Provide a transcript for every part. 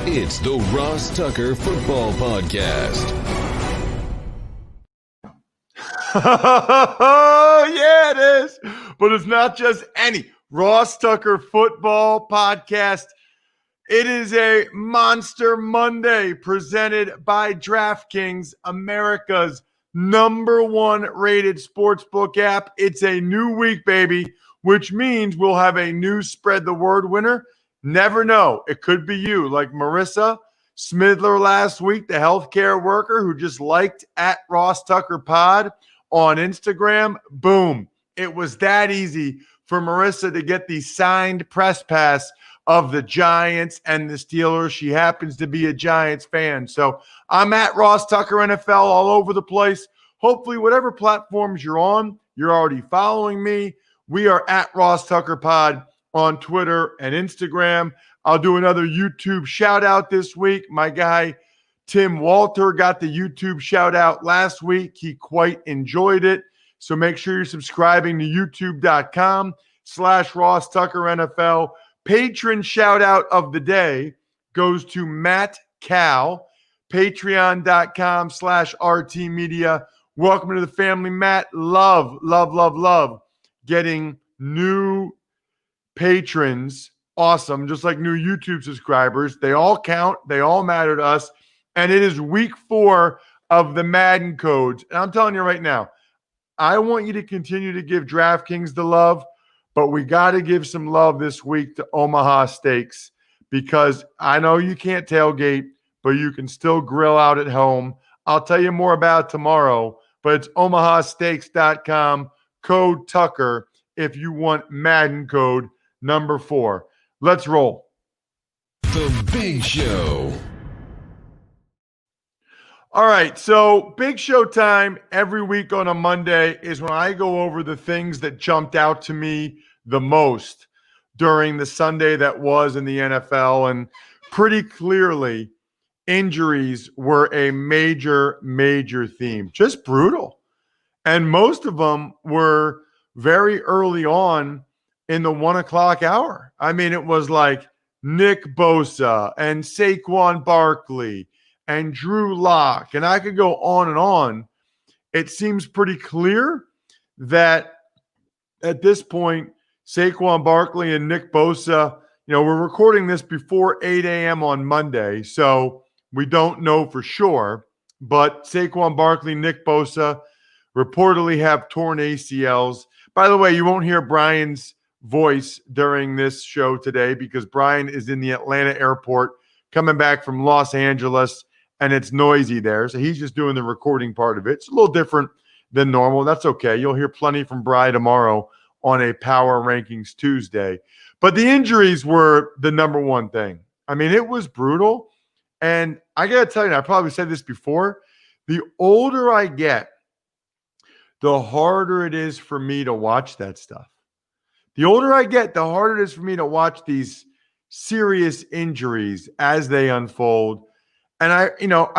It's the Ross Tucker Football Podcast. Yeah, it is. But it's not just any Ross Tucker Football Podcast. It is a Monster Monday presented by DraftKings, America's #1 rated sportsbook app. It's a new week, baby, which means we'll have a new Spread the Word winner. Never know. It could be you, like Marissa Smidler last week, the healthcare worker who just liked at RossTuckerPod on Instagram. Boom. It was that easy for Marissa to get the signed press pass of the Giants and the Steelers. She happens to be a Giants fan. So I'm at Ross Tucker NFL all over the place. Hopefully, whatever platforms you're on, you're already following me. We are at Ross Tucker Pod on Twitter and Instagram. I'll do another YouTube shout out this week. My guy, Tim Walter, got the YouTube shout out last week. He quite enjoyed it. So make sure you're subscribing to youtube.com/RossTuckerNFL. Patron shout out of the day goes to Matt Cal, patreon.com/RT Media. Welcome to the family, Matt. Love getting new patrons. Awesome. Just like new YouTube subscribers. They all count. They all matter to us. And it is week 4 of the Madden codes. And I'm telling you right now, I want you to continue to give DraftKings the love, but we got to give some love this week to Omaha Steaks because I know you can't tailgate, but you can still grill out at home. I'll tell you more about it tomorrow, but it's omahasteaks.com, code Tucker, if you want Madden code number 4. Let's roll. The Big Show. All right, so big show time every week on a Monday is when I go over the things that jumped out to me the most during the Sunday that was in the NFL. And pretty clearly, injuries were a major theme. Just brutal. And most of them were very early on in the 1 o'clock hour. I mean, it was like Nick Bosa and Saquon Barkley and Drew Lock, and I could go on and on. It seems pretty clear that at this point, Saquon Barkley and Nick Bosa, we're recording this before 8 a.m. on Monday, so we don't know for sure, but Saquon Barkley, Nick Bosa reportedly have torn ACLs. By the way, you won't hear Brian's voice during this show today because Brian is in the Atlanta airport coming back from Los Angeles, and it's noisy there. So he's just doing the recording part of it. It's a little different than normal. That's okay. You'll hear plenty from Bri tomorrow on a Power Rankings Tuesday. But the injuries were the number one thing. I mean, it was brutal. And I got to tell you, I probably said this before, the older I get, the harder it is for me to watch that stuff. The older I get, the harder it is for me to watch these serious injuries as they unfold. And I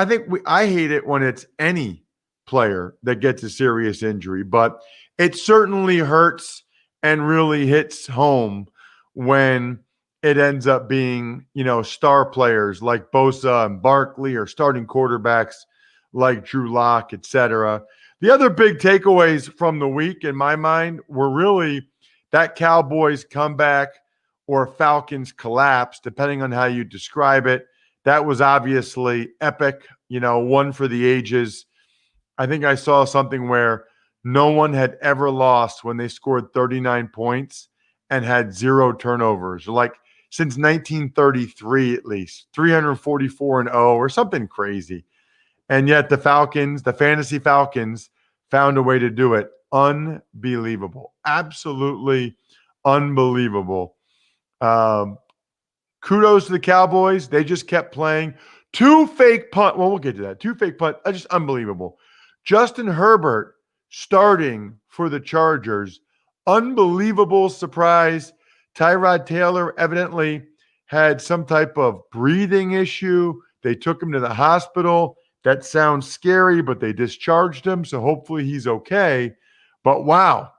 think I hate it when it's any player that gets a serious injury, but it certainly hurts and really hits home when it ends up being, star players like Bosa and Barkley or starting quarterbacks like Drew Lock, etc. The other big takeaways from the week in my mind were really that Cowboys comeback or Falcons collapse, depending on how you describe it. That was obviously epic, one for the ages. I think I saw something where no one had ever lost when they scored 39 points and had 0 turnovers, like since 1933 at least, 344-0 or something crazy. And yet the Falcons, the fantasy Falcons, found a way to do it. Unbelievable. Absolutely unbelievable. Kudos to the Cowboys. They just kept playing. 2 fake punt. Well, we'll get to that. 2 fake punt. Just unbelievable. Justin Herbert starting for the Chargers. Unbelievable surprise. Tyrod Taylor evidently had some type of breathing issue. They took him to the hospital. That sounds scary, but they discharged him, so hopefully he's okay. But wow.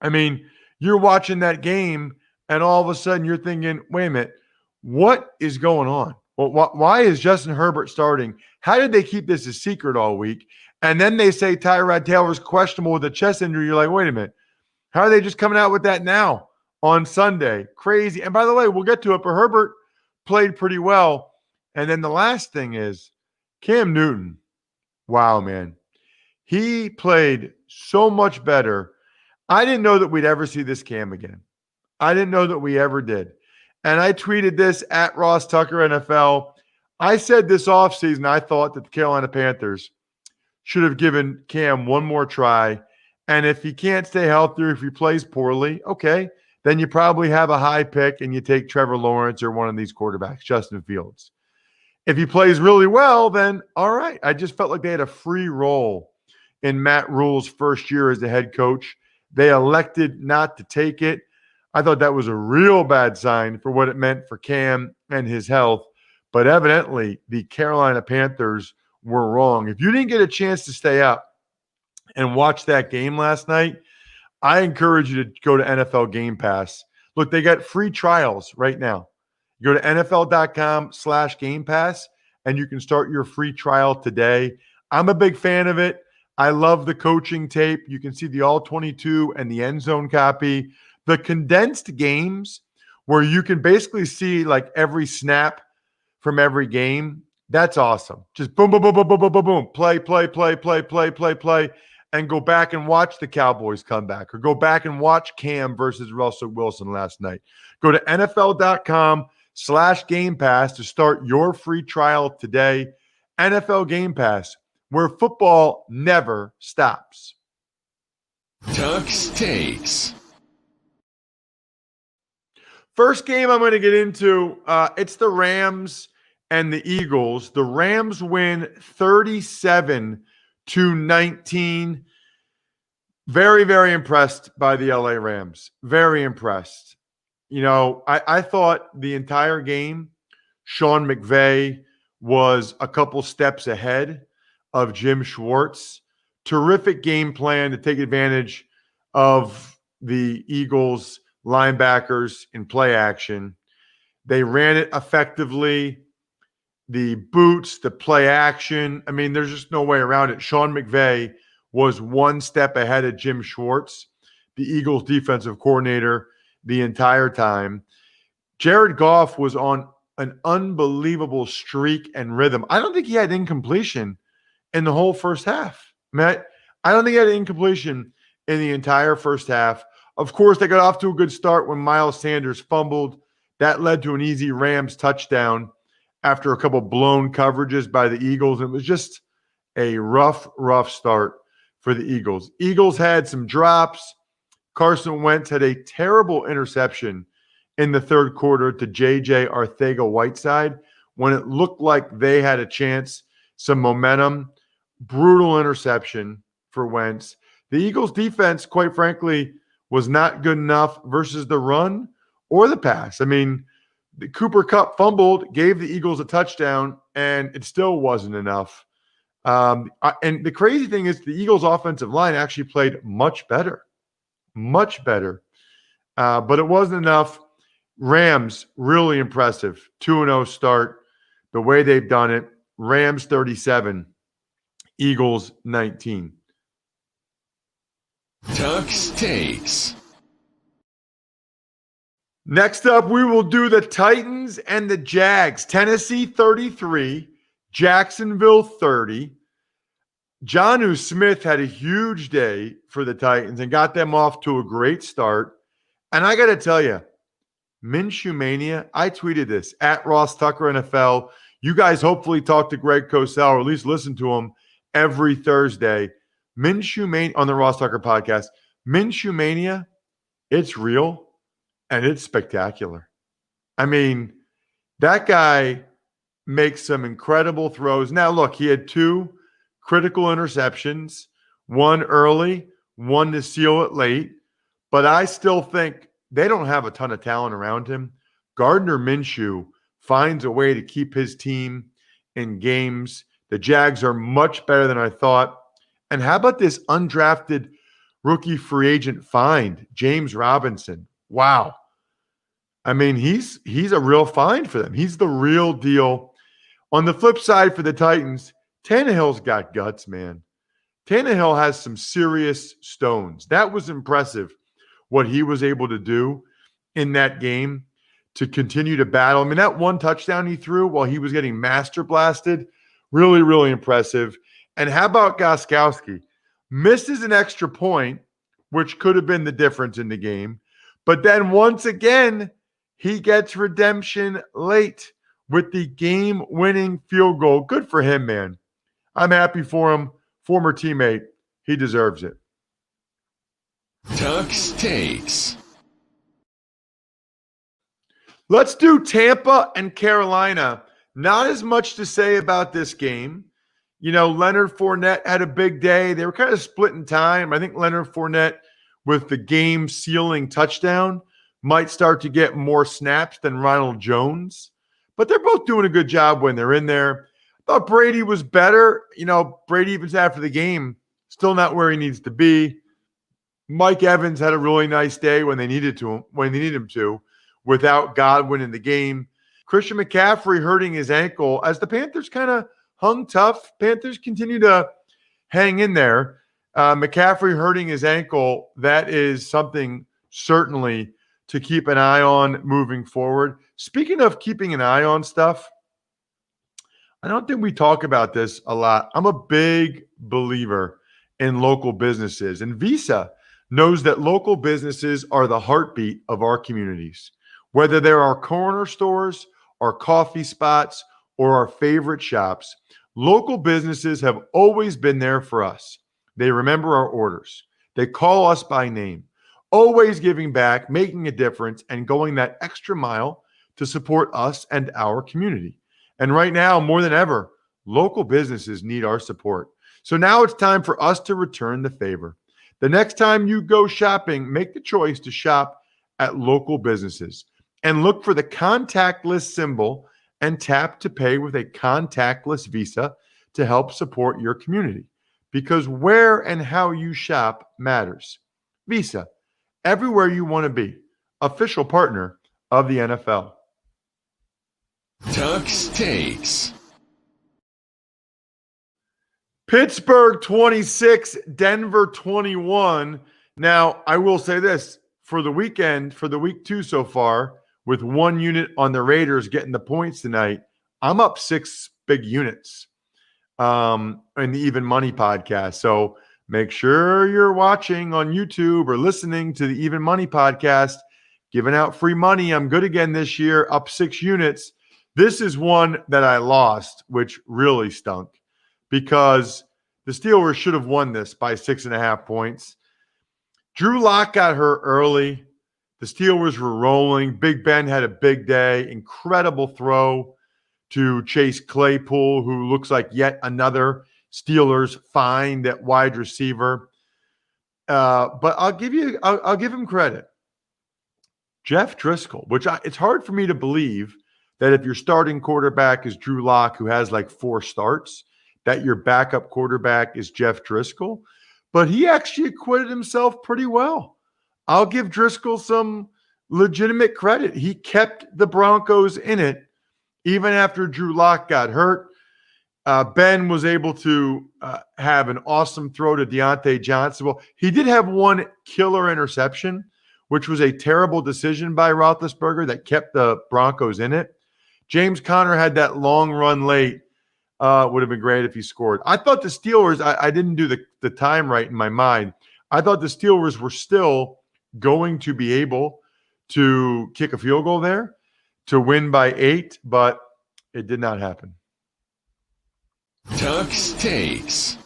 I mean, you're watching that game, and all of a sudden you're thinking, wait a minute, what is going on? Well, why is Justin Herbert starting? How did they keep this a secret all week? And then they say Tyrod Taylor's questionable with a chest injury. You're like, wait a minute. How are they just coming out with that now on Sunday? Crazy. And by the way, we'll get to it, but Herbert played pretty well. And then the last thing is Cam Newton. Wow, man. He played so much better. I didn't know that we'd ever see this Cam again. I didn't know that we ever did. And I tweeted this at Ross Tucker NFL. I said this offseason I thought that the Carolina Panthers should have given Cam one more try. And if he can't stay healthy or if he plays poorly, okay, then you probably have a high pick and you take Trevor Lawrence or one of these quarterbacks, Justin Fields. If he plays really well, then all right. I just felt like they had a free roll in Matt Rule's first year as the head coach. They elected not to take it. I thought that was a real bad sign for what it meant for Cam and his health. But evidently, the Carolina Panthers were wrong. If you didn't get a chance to stay up and watch that game last night, I encourage you to go to NFL Game Pass. Look, they got free trials right now. You go to NFL.com/Game Pass, and you can start your free trial today. I'm a big fan of it. I love the coaching tape. You can see the all-22 and the end zone copy. The condensed games where you can basically see like every snap from every game, that's awesome. Just boom, boom, boom, boom, boom, boom, boom, boom. Play, and go back and watch the Cowboys come back or go back and watch Cam versus Russell Wilson last night. Go to NFL.com/Game Pass to start your free trial today. NFL Game Pass, where football never stops. Tuck's Takes. First game I'm going to get into, it's the Rams and the Eagles. The Rams win 37-19. Very, very impressed by the LA Rams. Very impressed. You know, I thought the entire game, Sean McVay was a couple steps ahead of Jim Schwartz. Terrific game plan to take advantage of the Eagles linebackers in play action. They ran it effectively. The boots, the play action. I mean, there's just no way around it. Sean McVay was one step ahead of Jim Schwartz, the Eagles defensive coordinator, the entire time. Jared Goff was on an unbelievable streak and rhythm. I don't think he had incompletion in the whole first half. Matt, I don't think he had incompletion in the entire first half. Of course, they got off to a good start when Miles Sanders fumbled. That led to an easy Rams touchdown after a couple blown coverages by the Eagles. It was just a rough start for the Eagles. Eagles had some drops. Carson Wentz had a terrible interception in the third quarter to J.J. Arcega-Whiteside when it looked like they had a chance, some momentum. Brutal interception for Wentz. The Eagles' defense, quite frankly, was not good enough versus the run or the pass. I mean, the Cooper Kupp fumbled, gave the Eagles a touchdown, and it still wasn't enough. And the crazy thing is the Eagles' offensive line actually played much better. But it wasn't enough. Rams, really impressive. 2-0 start. The way they've done it. Rams 37, Eagles 19. Tuck's Takes. Next up, we will do the Titans and the Jags. Tennessee 33, Jacksonville 30. Jonnu Smith had a huge day for the Titans and got them off to a great start. And I got to tell you, Minshew Mania, I tweeted this at Ross Tucker NFL. You guys hopefully talk to Greg Cosell or at least listen to him every Thursday. Minshew Mania on the Ross Tucker podcast. Minshew Mania, it's real and it's spectacular. I mean, that guy makes some incredible throws. Now, look, he had two critical interceptions, one early, one to seal it late. But I still think they don't have a ton of talent around him. Gardner Minshew finds a way to keep his team in games. The Jags are much better than I thought. And how about this undrafted rookie free agent find, James Robinson? Wow. I mean, he's a real find for them. He's the real deal. On the flip side for the Titans, Tannehill's got guts, man. Tannehill has some serious stones. That was impressive what he was able to do in that game to continue to battle. I mean, that one touchdown he threw while he was getting master blasted, really, really impressive. And how about Gostkowski? Misses an extra point, which could have been the difference in the game. But then once again, he gets redemption late with the game-winning field goal. Good for him, man. I'm happy for him. Former teammate. He deserves it. Tuck's Takes. Let's do Tampa and Carolina. Not as much to say about this game. You know, Leonard Fournette had a big day. They were kind of splitting time. I think Leonard Fournette, with the game-sealing touchdown, might start to get more snaps than Ronald Jones. But they're both doing a good job when they're in there. I thought Brady was better. You know, Brady, even after the game, still not where he needs to be. Mike Evans had a really nice day when they needed him to, without Godwin in the game. Christian McCaffrey hurting his ankle as the Panthers kind of hung tough. Panthers continue to hang in there. McCaffrey hurting his ankle, that is something certainly to keep an eye on moving forward. Speaking of keeping an eye on stuff, I don't think we talk about this a lot. I'm a big believer in local businesses, and Visa knows that local businesses are the heartbeat of our communities. Whether they're our corner stores, our coffee spots, or our favorite shops, local businesses have always been there for us. They remember our orders. They call us by name, always giving back, making a difference, and going that extra mile to support us and our community. And right now, more than ever, local businesses need our support. So now it's time for us to return the favor. The next time you go shopping, make the choice to shop at local businesses and look for the contactless symbol and tap to pay with a contactless Visa to help support your community. Because where and how you shop matters. Visa, everywhere you want to be. Official partner of the NFL. Tuck's Takes. Pittsburgh 26, Denver 21. Now, I will say this. For the weekend, for the week 2 so far, with 1 unit on the Raiders getting the points tonight, I'm up 6 big units in the Even Money podcast. So make sure you're watching on YouTube or listening to the Even Money podcast, giving out free money. I'm good again this year, up 6 units. This is one that I lost, which really stunk because the Steelers should have won this by 6.5 points. Drew Lock got hurt early. The Steelers were rolling. Big Ben had a big day. Incredible throw to Chase Claypool, who looks like yet another Steelers find at wide receiver. But I'll give him credit. Jeff Driscoll, it's hard for me to believe that if your starting quarterback is Drew Lock, who has like 4 starts, that your backup quarterback is Jeff Driscoll. But he actually acquitted himself pretty well. I'll give Driscoll some legitimate credit. He kept the Broncos in it even after Drew Lock got hurt. Ben was able to have an awesome throw to Deontay Johnson. Well, he did have one killer interception, which was a terrible decision by Roethlisberger that kept the Broncos in it. James Conner had that long run late. Would have been great if he scored. I thought the Steelers, I didn't do the time right in my mind. I thought the Steelers were still going to be able to kick a field goal there to win by 8, but it did not happen. Tuck's Takes.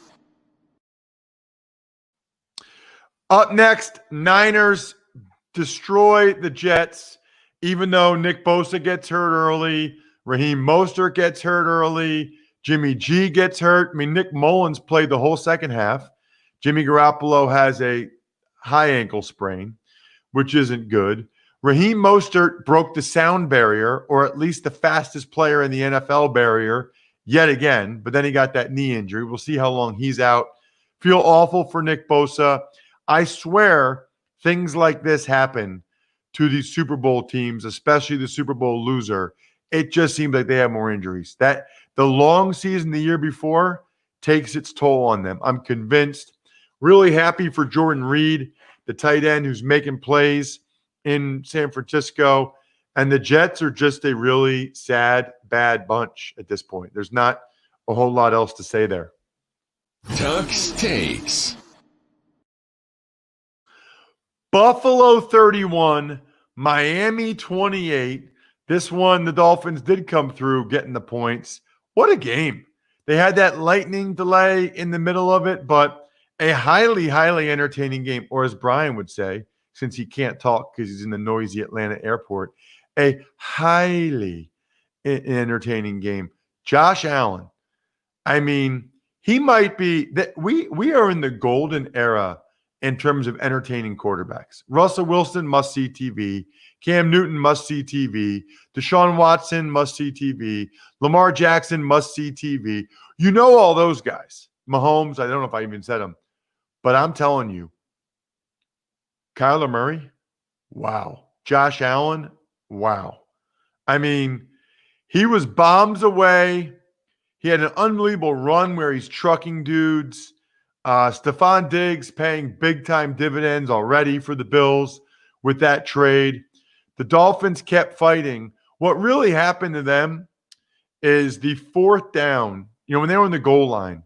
Up next, Niners destroy the Jets, even though Nick Bosa gets hurt early, Raheem Mostert gets hurt early, Jimmy G gets hurt. I mean, Nick Mullins played the whole second half. Jimmy Garoppolo has a high ankle sprain, which isn't good. Raheem Mostert broke the sound barrier, or at least the fastest player in the NFL barrier, yet again. But then he got that knee injury. We'll see how long he's out. Feel awful for Nick Bosa. I swear things like this happen to these Super Bowl teams, especially the Super Bowl loser, it just seems like they have more injuries. That the long season the year before takes its toll on them. I'm convinced. Really happy for Jordan Reed, the tight end who's making plays in San Francisco. And the Jets are just a really sad, bad bunch at this point. There's not a whole lot else to say there. Tuck's Takes. Buffalo 31, Miami 28. This one, the Dolphins did come through getting the points. What a game. They had that lightning delay in the middle of it, but a highly, highly entertaining game, or as Brian would say, since he can't talk because he's in the noisy Atlanta airport, a highly entertaining game. Josh Allen, I mean, he might be that we are in the golden era in terms of entertaining quarterbacks. Russell Wilson must see TV. Cam Newton must see TV. Deshaun Watson must see TV. Lamar Jackson must see TV. You know all those guys. Mahomes, I don't know if I even said them, but I'm telling you, Kyler Murray, wow. Josh Allen, wow. I mean, he was bombs away. He had an unbelievable run where he's trucking dudes. Stephon Diggs paying big-time dividends already for the Bills with that trade. The Dolphins kept fighting. What really happened to them is the fourth down, when they were on the goal line,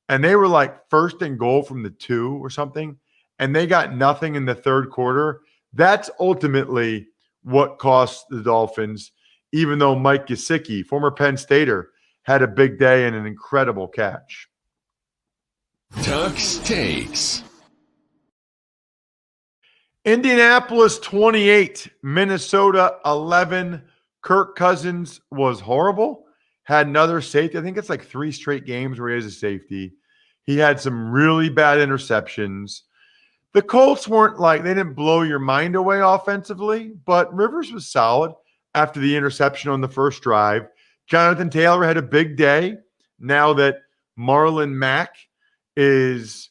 and they were like first and goal from the 2 or something, and they got nothing in the third quarter. That's ultimately what cost the Dolphins, even though Mike Gesicki, former Penn Stater, had a big day and an incredible catch. Tuck's Takes. Indianapolis 28, Minnesota 11. Kirk Cousins was horrible. Had another safety. I think it's like 3 straight games where he has a safety. He had some really bad interceptions. The Colts weren't they didn't blow your mind away offensively, but Rivers was solid after the interception on the first drive. Jonathan Taylor had a big day now that Marlon Mack is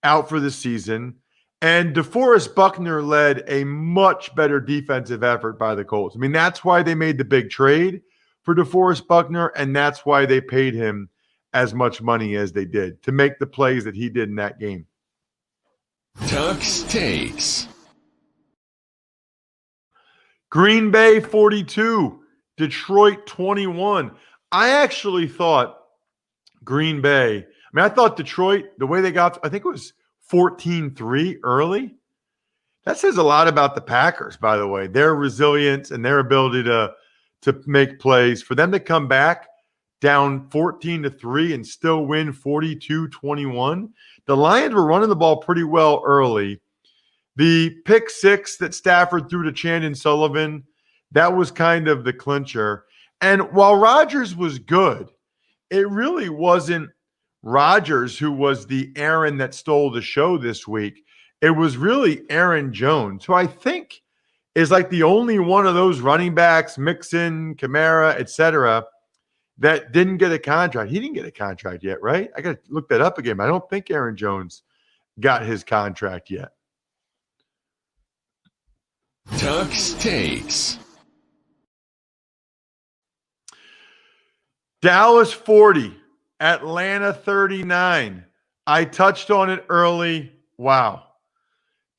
out for the season. And DeForest Buckner led a much better defensive effort by the Colts. I mean, that's why they made the big trade for DeForest Buckner, and that's why they paid him as much money as they did to make the plays that he did in that game. Tuck's Takes. Green Bay 42, Detroit 21. I actually thought Green Bay, I thought Detroit, the way they got, I think it was 14-3 early. That says a lot about the Packers, by the way. Their resilience and their ability to make plays. For them to come back down 14-3 and still win 42-21. The Lions were running the ball pretty well early. The pick 6 that Stafford threw to Chandon Sullivan, that was kind of the clincher. And while Rodgers was good, it really wasn't Rodgers who was the Aaron that stole the show this week. It was really Aaron Jones, who I think is like the only one of those running backs, Mixon, Kamara, etc., that didn't get a contract. He didn't get a contract yet, right? I got to look that up again. I don't think Aaron Jones got his contract yet. Tuck's Takes. Dallas 40, Atlanta 39. I touched on it early. Wow.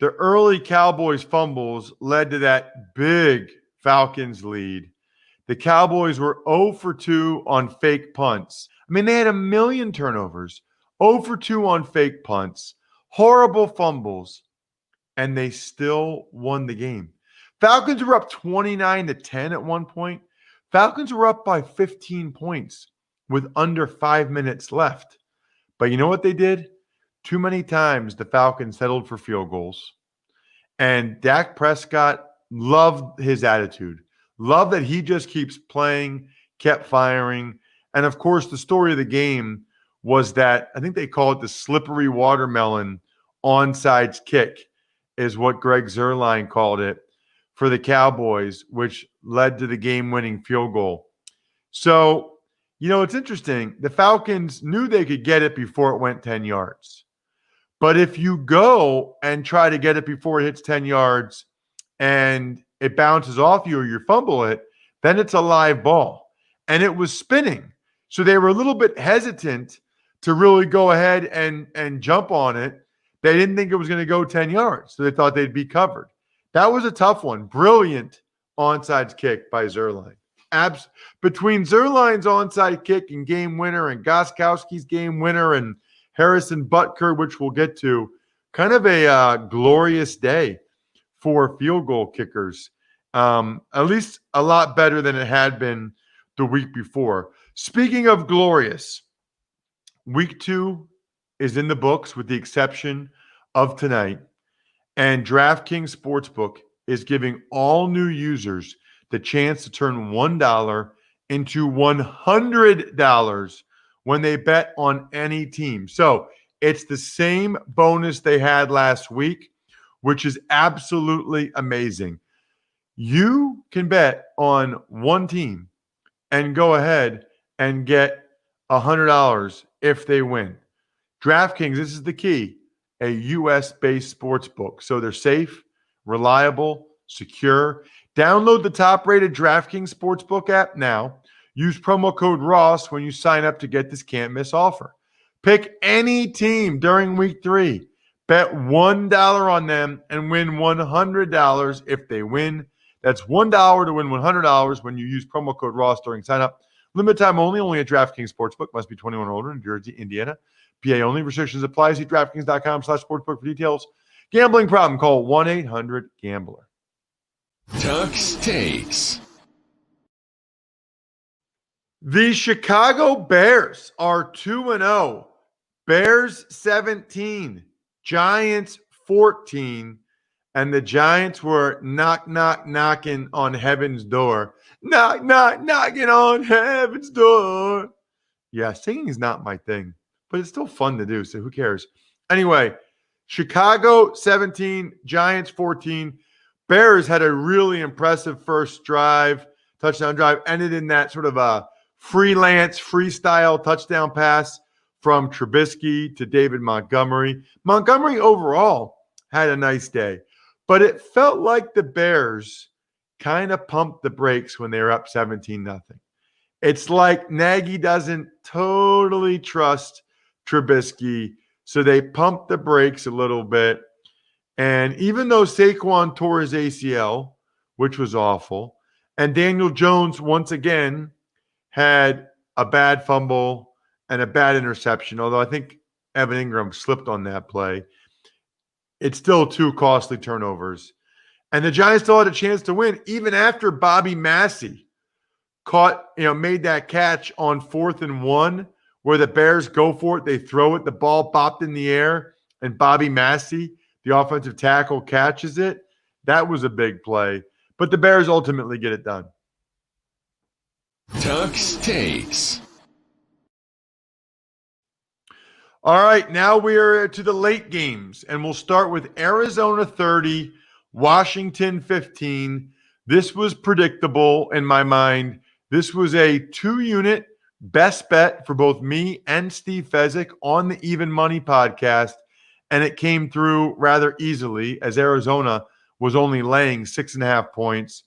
The early Cowboys fumbles led to that big Falcons lead. The Cowboys were 0 for 2 on fake punts. They had a million turnovers, 0 for 2 on fake punts, horrible fumbles, and they still won the game. Falcons were up 29-10 at one point. Falcons were up by 15 points with under 5 minutes left. But you know what they did? Too many times the Falcons settled for field goals. And Dak Prescott loved his attitude. Loved that he just keeps playing, kept firing. And of course, the story of the game was that I think they call it the slippery watermelon onside kick is what Greg Zuerlein called it for the Cowboys, which led to the game-winning field goal. So, it's interesting. The Falcons knew they could get it before it went 10 yards. But if you go and try to get it before it hits 10 yards and it bounces off you or you fumble it, then it's a live ball. And it was spinning. So they were a little bit hesitant to really go ahead and jump on it. They didn't think it was going to go 10 yards, so they thought they'd be covered. That was a tough one. Brilliant onside kick by Zerline. Between Zerline's onside kick and game winner and Gostkowski's game winner and Harrison Butker, which we'll get to, kind of a glorious day for field goal kickers. At least a lot better than it had been the week before. Speaking of glorious, week 2 is in the books with the exception of tonight. And DraftKings Sportsbook is giving all new users the chance to turn $1 into $100 when they bet on any team. So it's the same bonus they had last week, which is absolutely amazing. You can bet on one team and go ahead and get $100 if they win. DraftKings, this is the key, a U.S.-based sports book. So they're safe, reliable, secure. Download the top-rated DraftKings Sportsbook app now. Use promo code ROSS when you sign up to get this can't-miss offer. Pick any team during week 3. Bet $1 on them and win $100 if they win. That's $1 to win $100 when you use promo code ROSS during sign-up. Limited time only at DraftKings Sportsbook. Must be 21 or older in New Jersey, Indiana. PA only. Restrictions apply. See DraftKings.com/sportsbook for details. Gambling problem? Call 1-800-GAMBLER. Tuck's Takes. The Chicago Bears are 2-0. Bears 17. Giants 14. And the Giants were knocking on heaven's door. Knocking on heaven's door. Yeah, singing is not my thing, but it's still fun to do, so who cares? Anyway, Chicago 17, Giants 14. Bears had a really impressive first touchdown drive, ended in that sort of a freestyle touchdown pass from Trubisky to David Montgomery. Montgomery overall had a nice day, but it felt like the Bears kind of pumped the brakes when they were up 17-0. It's like Nagy doesn't totally trust Trubisky, so they pumped the brakes a little bit. And even though Saquon tore his ACL, which was awful, and Daniel Jones once again had a bad fumble and a bad interception, although I think Evan Ingram slipped on that play, it's still 2 costly turnovers. And the Giants still had a chance to win, even after Bobby Massey made that catch on 4th and 1, where the Bears go for it. They throw it, the ball bopped in the air, and Bobby Massey, the offensive tackle, catches it. That was a big play. But the Bears ultimately get it done. Tuck's Takes. All right, now we are to the late games, and we'll start with Arizona 30, Washington 15. This was predictable in my mind. This was a 2-unit best bet for both me and Steve Fezzik on the Even Money podcast, and it came through rather easily as Arizona was only laying 6.5 points.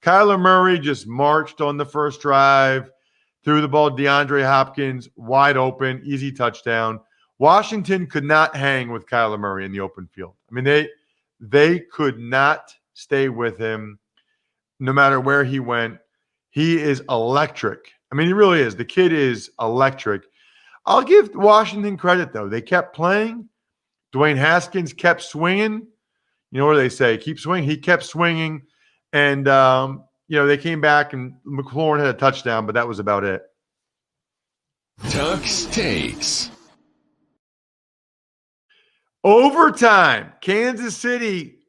Kyler Murray just marched on the first drive, threw the ball to DeAndre Hopkins, wide open, easy touchdown. Washington could not hang with Kyler Murray in the open field. I mean, they could not stay with him no matter where he went. He is electric. I mean, he really is. The kid is electric. I'll give Washington credit, though. They kept playing. Dwayne Haskins kept swinging. You know what they say? Keep swinging. He kept swinging. And, they came back, and McLaurin had a touchdown, but that was about it. Tuck's Takes. Overtime. Kansas City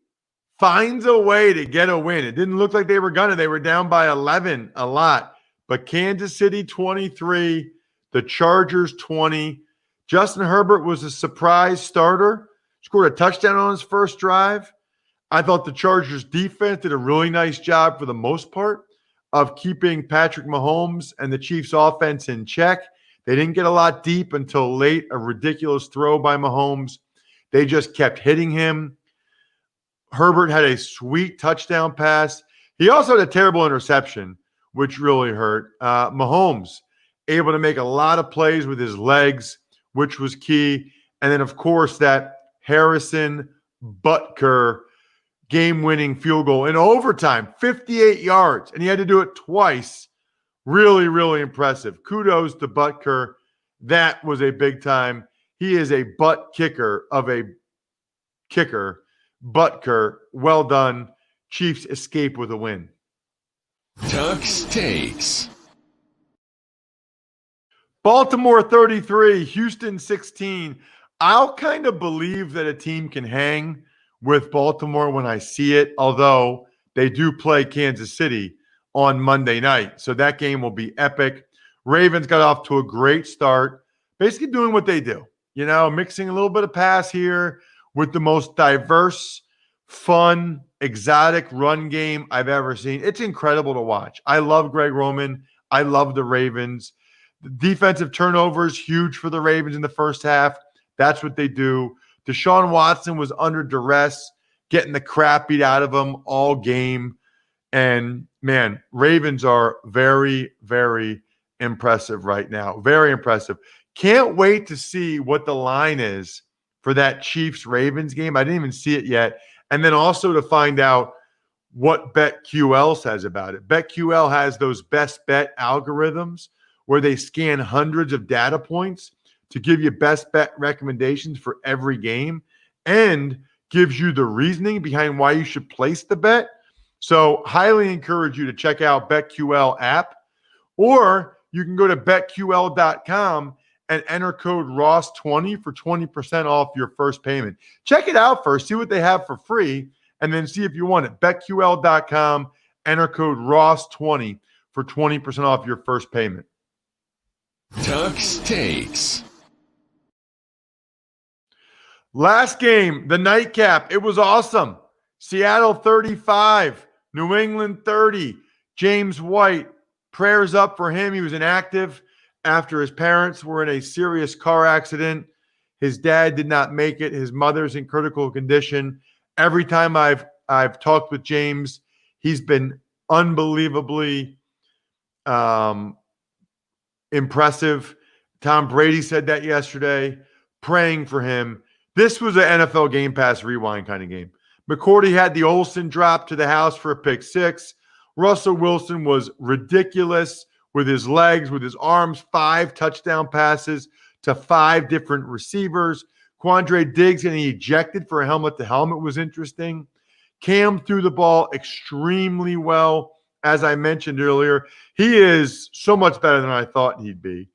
finds a way to get a win. It didn't look like they were gonna. They were down by 11 a lot. But Kansas City 23, the Chargers 20. Justin Herbert was a surprise starter, scored a touchdown on his first drive. I thought the Chargers defense did a really nice job for the most part of keeping Patrick Mahomes and the Chiefs offense in check. They didn't get a lot deep until late, a ridiculous throw by Mahomes. They just kept hitting him. Herbert had a sweet touchdown pass. He also had a terrible interception, which really hurt. Mahomes, able to make a lot of plays with his legs, which was key. And then, of course, that Harrison Butker game-winning field goal in overtime, 58 yards, and he had to do it twice. Really, really impressive. Kudos to Butker. That was a big time. He is a butt kicker of a kicker. Butker, well done. Chiefs escape with a win. Tuck's Takes. Baltimore 33, Houston 16. I'll kind of believe that a team can hang with Baltimore when I see it, although they do play Kansas City on Monday night. So that game will be epic. Ravens got off to a great start, basically doing what they do, mixing a little bit of pass here with the most diverse, fun, exotic run game I've ever seen. It's incredible to watch. I love Greg Roman. I love the Ravens. The defensive turnovers, huge for the Ravens in the first half. That's what they do. Deshaun Watson was under duress, getting the crap beat out of him all game. And, man, Ravens are very, very impressive right now. Very impressive. Can't wait to see what the line is for that Chiefs-Ravens game. I didn't even see it yet. And then also to find out what BetQL says about it. BetQL has those best bet algorithms where they scan hundreds of data points to give you best bet recommendations for every game and gives you the reasoning behind why you should place the bet. So highly encourage you to check out BetQL app, or you can go to betql.com and enter code ROSS20 for 20% off your first payment. Check it out first, see what they have for free, and then see if you want it. betql.com, enter code ROSS20 for 20% off your first payment. Tuck's Takes. Last game, the nightcap. It was awesome. Seattle 35, New England 30. James White, prayers up for him. He was inactive after his parents were in a serious car accident. His dad did not make it. His mother's in critical condition. Every time I've talked with James, he's been unbelievably impressive. Tom Brady said that yesterday, praying for him. This was an NFL Game Pass rewind kind of game. McCourty had the Olsen drop to the house for a pick six. Russell Wilson was ridiculous with his legs, with his arms, 5 touchdown passes to 5 different receivers. Quandre Diggs getting ejected for a helmet-to-helmet was interesting. Cam threw the ball extremely well. As I mentioned earlier, he is so much better than I thought he'd be.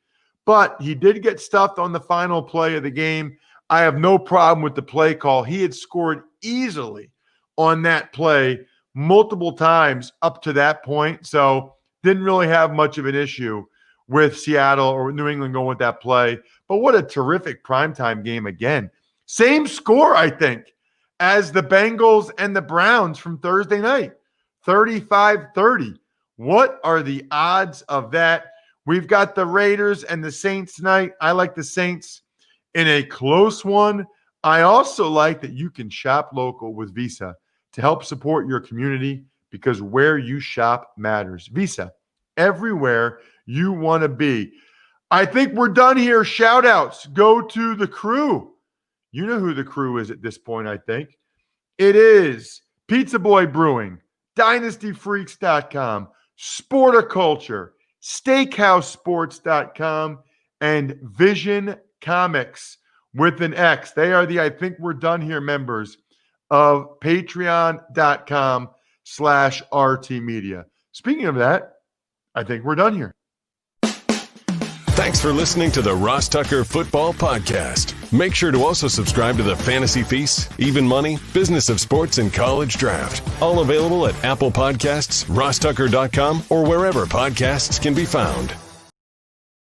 But he did get stuffed on the final play of the game. I have no problem with the play call. He had scored easily on that play multiple times up to that point. So didn't really have much of an issue with Seattle or New England going with that play. But what a terrific primetime game again. Same score, I think, as the Bengals and the Browns from Thursday night, 35-30. What are the odds of that? We've got the Raiders and the Saints tonight. I like the Saints in a close one. I also like that you can shop local with Visa to help support your community, because where you shop matters. Visa, everywhere you want to be. I think we're done here. Shout outs go to the crew. You know who the crew is at this point, I think. It is Pizza Boy Brewing, DynastyFreaks.com, Sporticulture, SteakhouseSports.com, and Vision Comics with an X. They are the I Think We're Done Here members of Patreon.com/RT Media. Speaking of that, I think we're done here. Thanks for listening to the Ross Tucker Football Podcast. Make sure to also subscribe to the Fantasy Feast, Even Money, Business of Sports, and College Draft. All available at Apple Podcasts, RossTucker.com, or wherever podcasts can be found.